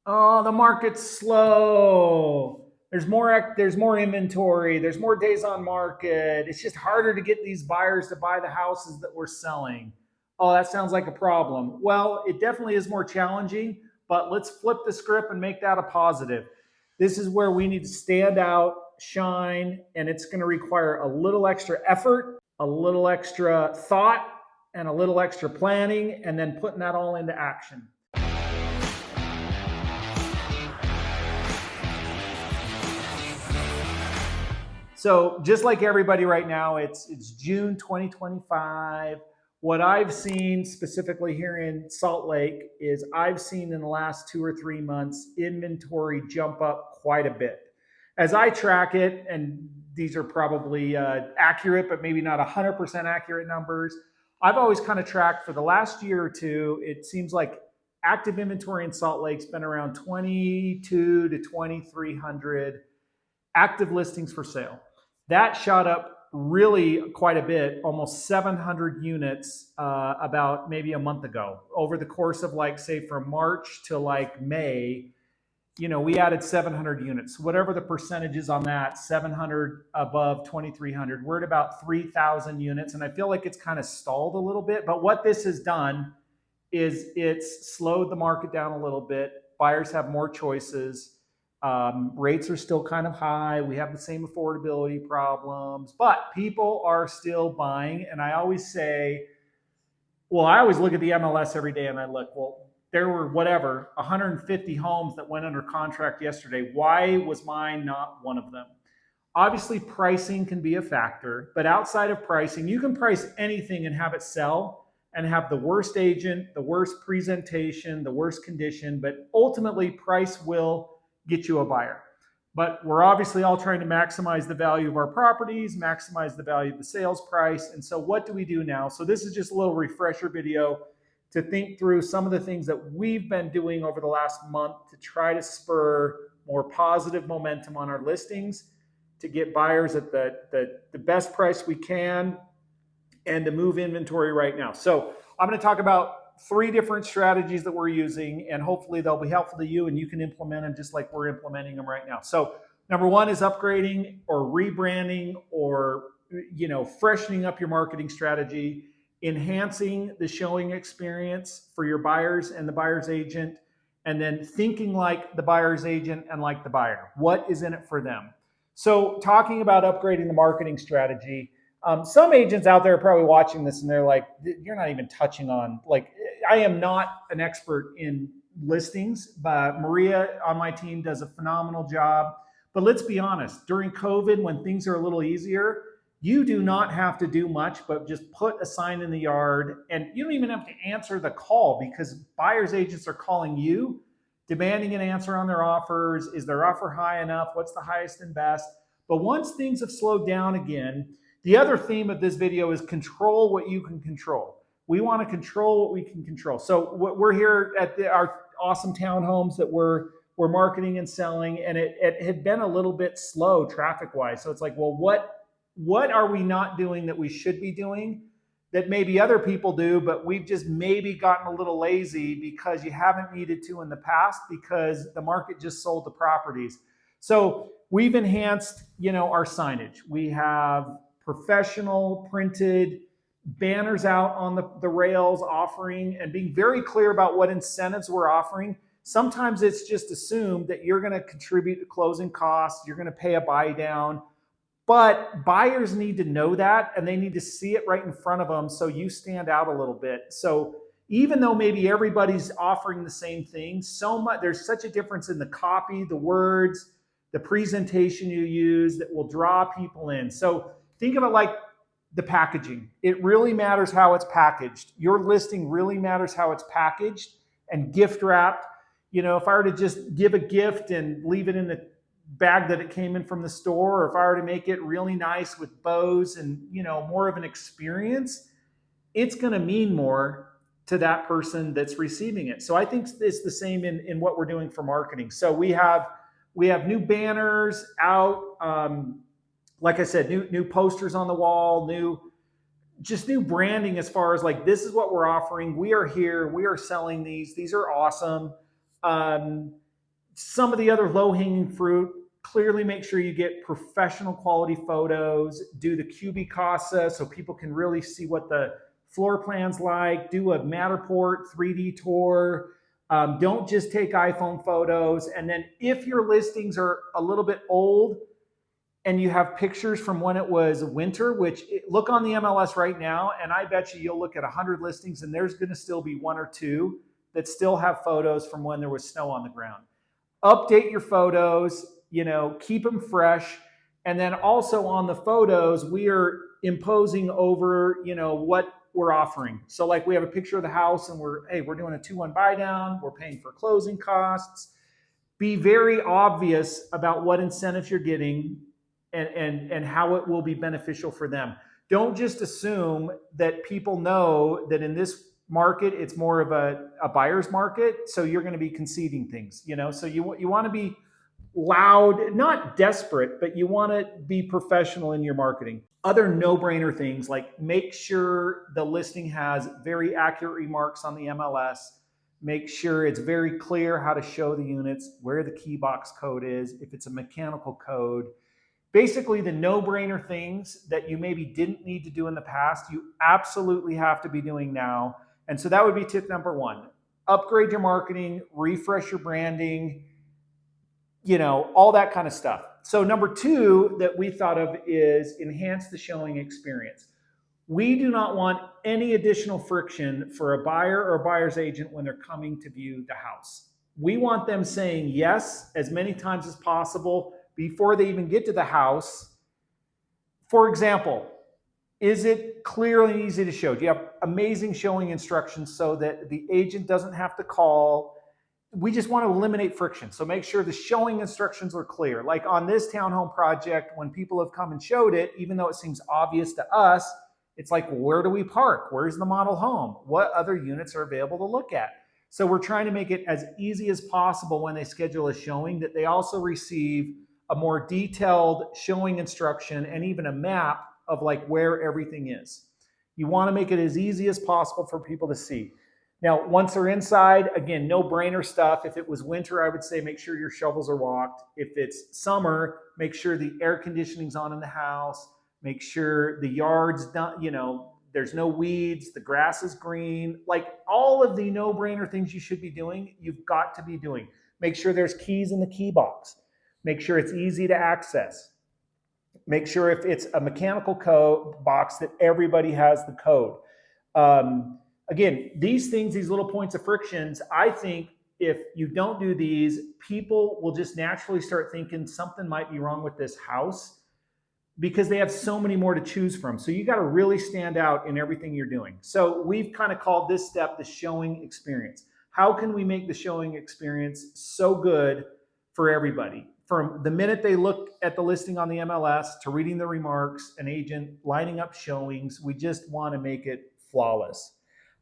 Oh, the market's slow. There's more inventory, there's more days on market. It's just harder to get these buyers to buy the houses that we're selling. Oh, that sounds like a problem. Well, it definitely is more challenging, but let's flip the script and make that a positive. This is where we need to stand out, shine, and it's going to require a little extra effort, a little extra thought, and a little extra planning, and then putting that all into action. So just like everybody right now, it's June 2025. What I've seen specifically here in Salt Lake is I've seen in the last 2 or 3 months inventory jump up quite a bit. As I track it, and these are probably accurate, but maybe not 100% accurate numbers. I've always kind of tracked for the last year or two. It seems like active inventory in Salt Lake's been around 22 to 2,300 active listings for sale. That shot up really quite a bit, almost 700 units about maybe a month ago. Over the course of like, say, from March to like May, we added 700 units. Whatever the percentage is on that, 700 above 2,300, we're at about 3,000 units. And I feel like it's kind of stalled a little bit. But what this has done is it's slowed the market down a little bit. Buyers have more choices. Rates are still kind of high. We have the same affordability problems, but people are still buying. And I always say, well, I always look at the MLS every day and I look, well, there were 150 homes that went under contract yesterday. Why was mine not one of them? Obviously, pricing can be a factor, but outside of pricing, you can price anything and have it sell and have the worst agent, the worst presentation, the worst condition, but ultimately, price will get you a buyer. But we're obviously all trying to maximize the value of our properties, maximize the value of the sales price. And so, what do we do now? So, this is just a little refresher video to think through some of the things that we've been doing over the last month to try to spur more positive momentum on our listings, to get buyers at the best price we can, and to move inventory right now. So I'm going to talk about 3 different strategies that we're using, and hopefully they'll be helpful to you and you can implement them just like we're implementing them right now. So number one is upgrading or rebranding or freshening up your marketing strategy, enhancing the showing experience for your buyers and the buyer's agent, and then thinking like the buyer's agent and like the buyer. What is in it for them? So talking about upgrading the marketing strategy, some agents out there are probably watching this and they're like, you're not even touching on, like, I am not an expert in listings, but Maria on my team does a phenomenal job. But let's be honest, during COVID, when things are a little easier, you do not have to do much but just put a sign in the yard, and you don't even have to answer the call because buyers agents are calling you, demanding an answer on their offers. Is their offer high enough? What's the highest and best? But once things have slowed down again, the other theme of this video is control what you can control. We want to control what we can control. So we're here at our awesome townhomes that we're marketing and selling, and it had been a little bit slow traffic wise. So it's like, well, what are we not doing that we should be doing that maybe other people do, but we've just maybe gotten a little lazy because you haven't needed to in the past because the market just sold the properties. So we've enhanced, our signage. We have professional printed banners out on the rails, offering and being very clear about what incentives we're offering. Sometimes it's just assumed that you're going to contribute to closing costs, you're going to pay a buy down, but buyers need to know that and they need to see it right in front of them so you stand out a little bit. So even though maybe everybody's offering the same thing, there's such a difference in the copy, the words, the presentation you use that will draw people in. So think of it like the packaging. It really matters how it's packaged. Your listing really matters how it's packaged and gift wrapped. If I were to just give a gift and leave it in the bag that it came in from the store, or if I were to make it really nice with bows and, more of an experience, it's going to mean more to that person that's receiving it. So I think it's the same in what we're doing for marketing. So we have new banners out. Like I said, new posters on the wall, new branding as far as like, this is what we're offering. We are here. We are selling these. These are awesome. Some of the other low-hanging fruit, clearly make sure you get professional quality photos, do the QB Casa so people can really see what the floor plan's like, do a Matterport 3D tour. Don't just take iPhone photos. And then if your listings are a little bit old and you have pictures from when it was winter, which look on the MLS right now, and I bet you'll look at 100 listings and there's going to still be one or two that still have photos from when there was snow on the ground. Update your photos, keep them fresh. And then also on the photos, we are imposing over, what we're offering. So like we have a picture of the house and we're doing a 2-1 buy down. We're paying for closing costs. Be very obvious about what incentives you're getting and how it will be beneficial for them. Don't just assume that people know that in this market it's more of a buyer's market, so you're going to be conceding things. So you want to be loud, not desperate, but you want to be professional in your marketing. Other no-brainer things like make sure the listing has very accurate remarks on the MLS. Make sure it's very clear how to show the units, where the key box code is, if it's a mechanical code. Basically, the no-brainer things that you maybe didn't need to do in the past, you absolutely have to be doing now. And so that would be tip number 1. Upgrade your marketing, refresh your branding, all that kind of stuff. So number 2 that we thought of is enhance the showing experience. We do not want any additional friction for a buyer or a buyer's agent when they're coming to view the house. We want them saying yes as many times as possible before they even get to the house. For example, is it clear and easy to show? Do you have amazing showing instructions so that the agent doesn't have to call? We just want to eliminate friction. So make sure the showing instructions are clear. Like on this townhome project, when people have come and showed it, even though it seems obvious to us, it's like, well, where do we park? Where's the model home? What other units are available to look at? So we're trying to make it as easy as possible when they schedule a showing that they also receive a more detailed showing instruction and even a map of like where everything is. You want to make it as easy as possible for people to see. Now, once they're inside, again, no-brainer stuff. If it was winter, I would say make sure your shovels are walked. If it's summer, make sure the air conditioning's on in the house. Make sure the yard's done, there's no weeds, the grass is green. Like all of the no-brainer things you should be doing, you've got to be doing. Make sure there's keys in the key box. Make sure it's easy to access. Make sure if it's a mechanical code box that everybody has the code. Again, these things, these little points of frictions, I think if you don't do these, people will just naturally start thinking something might be wrong with this house because they have so many more to choose from. So you got to really stand out in everything you're doing. So we've kind of called this step the showing experience. How can we make the showing experience so good for everybody? From the minute they look at the listing on the MLS to reading the remarks, an agent lining up showings, we just want to make it flawless.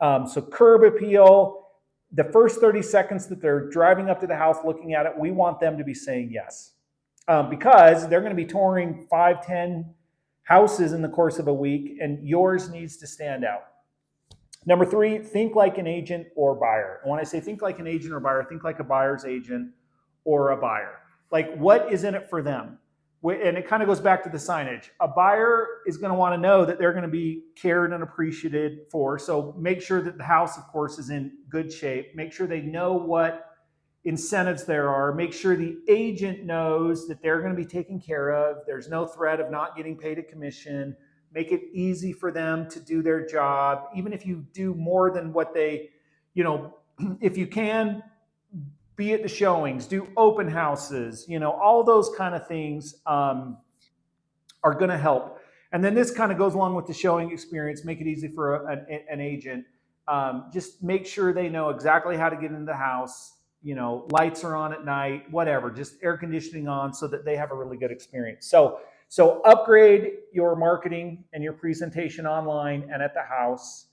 So curb appeal, the first 30 seconds that they're driving up to the house looking at it, we want them to be saying yes. Because they're going to be touring 5, 10 houses in the course of a week, and yours needs to stand out. Number 3, think like an agent or buyer. And when I say think like an agent or buyer, think like a buyer's agent or a buyer. Like what is in it for them? And it kind of goes back to the signage. A buyer is going to want to know that they're going to be cared and appreciated for. So make sure that the house, of course, is in good shape. Make sure they know what incentives there are. Make sure the agent knows that they're going to be taken care of. There's no threat of not getting paid a commission. Make it easy for them to do their job. Even if you do more than what they, if you can, be at the showings, do open houses, all those kind of things are going to help. And then this kind of goes along with the showing experience. Make it easy for an agent. Just make sure they know exactly how to get into the house. Lights are on at night, whatever, just air conditioning on so that they have a really good experience. So upgrade your marketing and your presentation online and at the house.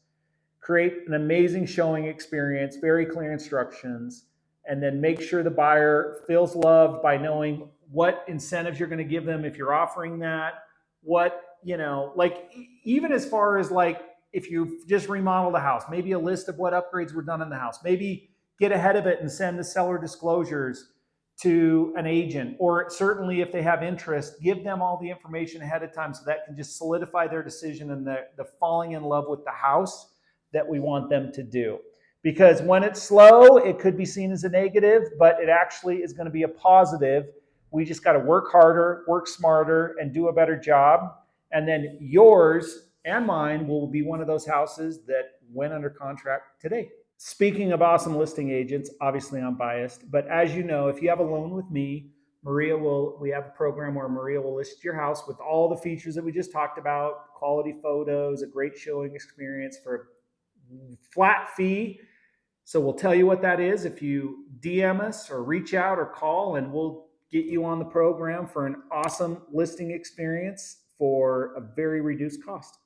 Create an amazing showing experience, very clear instructions, and then make sure the buyer feels loved by knowing what incentives you're going to give them if you're offering that. Even as far as like if you've just remodeled a house, maybe a list of what upgrades were done in the house. Maybe get ahead of it and send the seller disclosures to an agent, or certainly if they have interest, give them all the information ahead of time so that can just solidify their decision and the falling in love with the house that we want them to do. Because when it's slow, it could be seen as a negative, but it actually is going to be a positive. We just got to work harder, work smarter, and do a better job. And then yours and mine will be one of those houses that went under contract today. Speaking of awesome listing agents, obviously I'm biased, but as you know, if you have a loan with me, we have a program where Maria will list your house with all the features that we just talked about, quality photos, a great showing experience for a flat fee. So we'll tell you what that is if you DM us or reach out or call, and we'll get you on the program for an awesome listing experience for a very reduced cost.